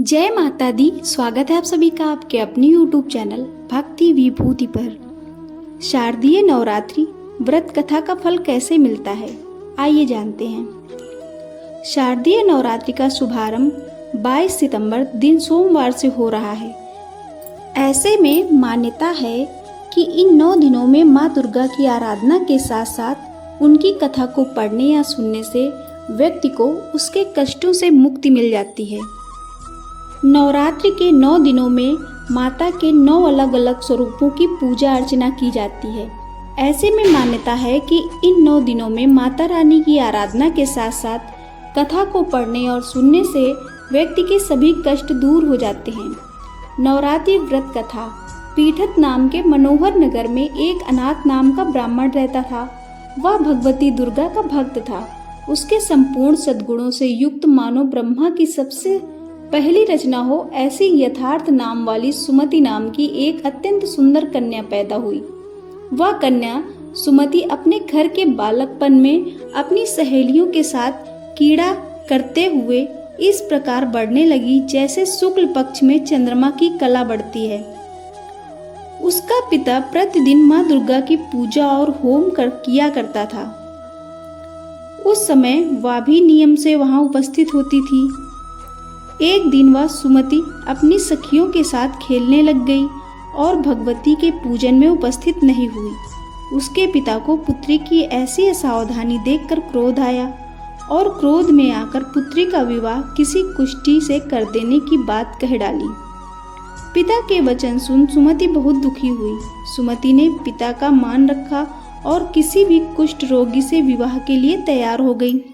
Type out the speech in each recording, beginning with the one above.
जय माता दी। स्वागत है आप सभी का आपके अपने YouTube चैनल भक्ति विभूति पर। शारदीय नवरात्रि व्रत कथा का फल कैसे मिलता है, आइए जानते हैं। शारदीय नवरात्रि का शुभारंभ 22 सितंबर दिन सोमवार से हो रहा है। ऐसे में मान्यता है कि इन 9 दिनों में माँ दुर्गा की आराधना के साथ साथ उनकी कथा को पढ़ने या सुनने से व्यक्ति को उसके कष्टों से मुक्ति मिल जाती है। नवरात्रि के 9 दिनों में माता के 9 अलग अलग स्वरूपों की पूजा अर्चना की जाती है। ऐसे में मान्यता है कि इन 9 दिनों में माता रानी की आराधना के साथ साथ कथा को पढ़ने और सुनने से व्यक्ति के सभी कष्ट दूर हो जाते हैं। नवरात्रि व्रत कथा। पीठत नाम के मनोहर नगर में एक अनाथ नाम का ब्राह्मण रहता था। वह भगवती दुर्गा का भक्त था। उसके संपूर्ण सद्गुणों से युक्त मानो ब्रह्मा की सबसे पहली रचना हो ऐसी यथार्थ नाम वाली सुमति नाम की एक अत्यंत सुंदर कन्या पैदा हुई। वह कन्या सुमति अपने घर के बालकपन में अपनी सहेलियों के साथ कीड़ा करते हुए इस प्रकार बढ़ने लगी जैसे शुक्ल पक्ष में चंद्रमा की कला बढ़ती है। उसका पिता प्रतिदिन माँ दुर्गा की पूजा और होम किया करता था। उस समय वह भी नियम से वहां उपस्थित होती थी। एक दिन वह सुमति अपनी सखियों के साथ खेलने लग गई और भगवती के पूजन में उपस्थित नहीं हुई। उसके पिता को पुत्री की ऐसी असावधानी देखकर क्रोध आया और क्रोध में आकर पुत्री का विवाह किसी कुष्ठी से कर देने की बात कह डाली। पिता के वचन सुन सुमति बहुत दुखी हुई। सुमति ने पिता का मान रखा और किसी भी कुष्ठ रोगी से विवाह के लिए तैयार हो गई।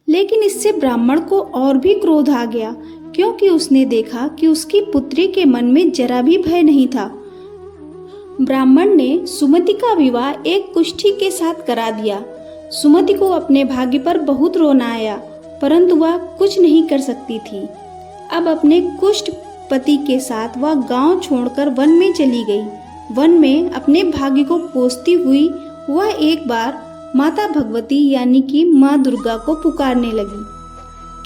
लेकिन इससे ब्राह्मण को और भी क्रोध आ गया, क्योंकि उसने देखा कि उसकी पुत्री के मन में जरा भी भय नहीं था। ब्राह्मण ने सुमति का विवाह एक कुष्ठी के साथ करा दिया। सुमति को अपने भाग्य पर बहुत रोना आया, परंतु वह कुछ नहीं कर सकती थी। अब अपने कुष्ठ पति के साथ वह गांव छोड़कर वन में चली गई। वन में अपने भाग्य को कोसती हुई वह एक बार माता भगवती यानी कि माँ दुर्गा को पुकारने लगी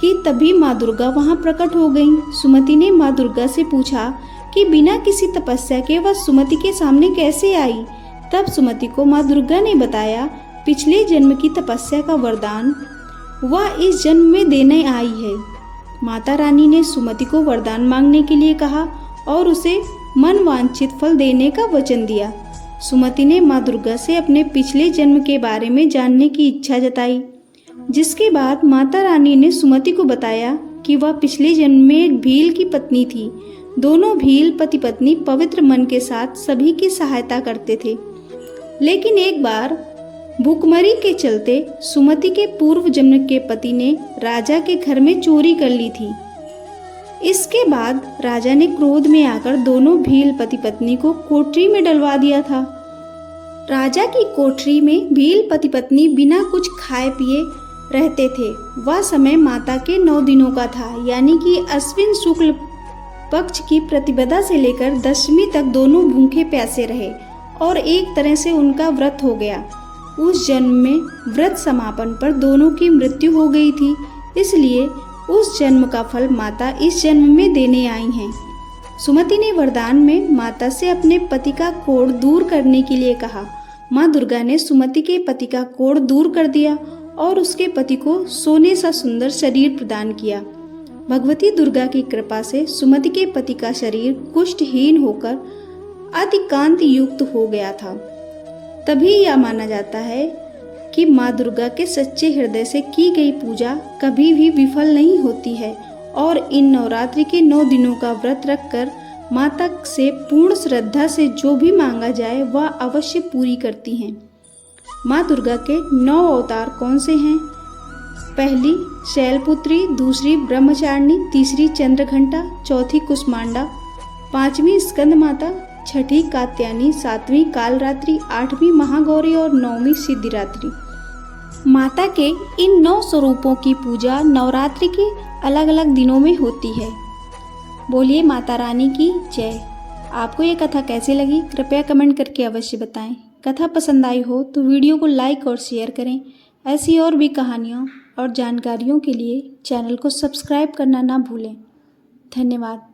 कि तभी माँ दुर्गा वहां प्रकट हो गईं। सुमति ने माँ दुर्गा से पूछा कि बिना किसी तपस्या के वह सुमति के सामने कैसे आई। तब सुमति को माँ दुर्गा ने बताया पिछले जन्म की तपस्या का वरदान वह इस जन्म में देने आई है। माता रानी ने सुमति को वरदान मांगने के लिए कहा और उसे मन वांछित फल देने का वचन दिया। सुमति ने माँ दुर्गा से अपने पिछले जन्म के बारे में जानने की इच्छा जताई, जिसके बाद माता रानी ने सुमति को बताया कि वह पिछले जन्म में एक भील की पत्नी थी। दोनों भील पति पत्नी पवित्र मन के साथ सभी की सहायता करते थे। लेकिन एक बार भूखमरी के चलते सुमति के पूर्व जन्म के पति ने राजा के घर में चोरी कर ली थी। इसके बाद राजा ने क्रोध में आकर दोनों भील पति पत्नी को कोठरी में डलवा दिया था। राजा की कोठरी में भील पति पत्नी बिना कुछ खाए पिए रहते थे। वह समय माता के 9 दिनों का था, यानी कि अश्विन शुक्ल पक्ष की प्रतिपदा से लेकर दशमी तक दोनों भूखे प्यासे रहे और एक तरह से उनका व्रत हो गया। उस जन्म में व्रत समापन पर दोनों की मृत्यु हो गई थी, इसलिए उस जन्म का फल माता इस जन्म में देने आई हैं। सुमति ने वरदान में माता से अपने पति का कोढ़ दूर करने के लिए कहा। माँ दुर्गा ने सुमति के पति का कोढ़ दूर कर दिया और उसके पति को सोने सा सुंदर शरीर प्रदान किया। भगवती दुर्गा की कृपा से सुमति के पति का शरीर कुष्ठहीन होकर अति कांति युक्त हो गया था। तभी यह माना जाता है कि माँ दुर्गा के सच्चे हृदय से की गई पूजा कभी भी विफल नहीं होती है और इन नवरात्रि के 9 दिनों का व्रत रखकर माता से पूर्ण श्रद्धा से जो भी मांगा जाए वह अवश्य पूरी करती हैं। माँ दुर्गा के 9 अवतार कौन से हैं? पहली शैलपुत्री, दूसरी ब्रह्मचारिणी, तीसरी चंद्रघंटा, चौथी कुष्मांडा, 5वीं स्कंद माता, 6ठी कात्यायनी, 7वीं कालरात्रि, 8वीं महागौरी और 9वीं सिद्धिरात्रि। माता के इन 9 स्वरूपों की पूजा नवरात्रि के अलग अलग दिनों में होती है। बोलिए माता रानी की जय। आपको ये कथा कैसी लगी कृपया कमेंट करके अवश्य बताएं। कथा पसंद आई हो तो वीडियो को लाइक और शेयर करें। ऐसी और भी कहानियों और जानकारियों के लिए चैनल को सब्सक्राइब करना ना भूलें। धन्यवाद।